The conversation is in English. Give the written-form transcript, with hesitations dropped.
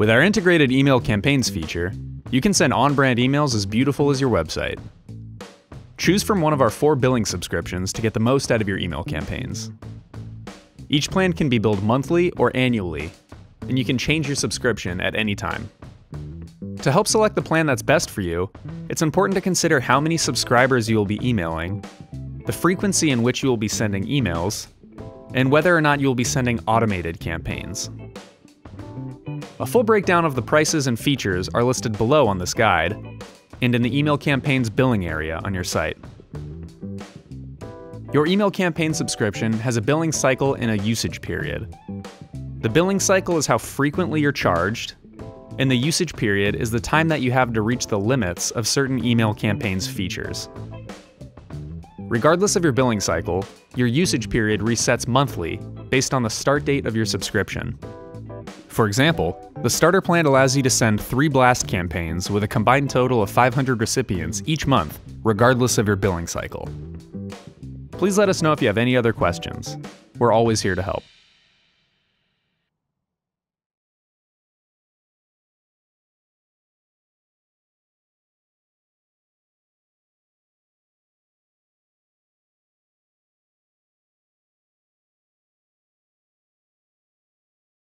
With our integrated email campaigns feature, you can send on-brand emails as beautiful as your website. Choose from one of our 4 billing subscriptions to get the most out of your email campaigns. Each plan can be billed monthly or annually, and you can change your subscription at any time. To help select the plan that's best for you, it's important to consider how many subscribers you will be emailing, the frequency in which you will be sending emails, and whether or not you will be sending automated campaigns. A full breakdown of the prices and features are listed below on this guide, and in the email campaigns billing area on your site. Your email campaign subscription has a billing cycle and a usage period. The billing cycle is how frequently you're charged, and the usage period is the time that you have to reach the limits of certain email campaigns features. Regardless of your billing cycle, your usage period resets monthly based on the start date of your subscription. For example, the starter plan allows you to send 3 blast campaigns with a combined total of 500 recipients each month, regardless of your billing cycle. Please let us know if you have any other questions. We're always here to help.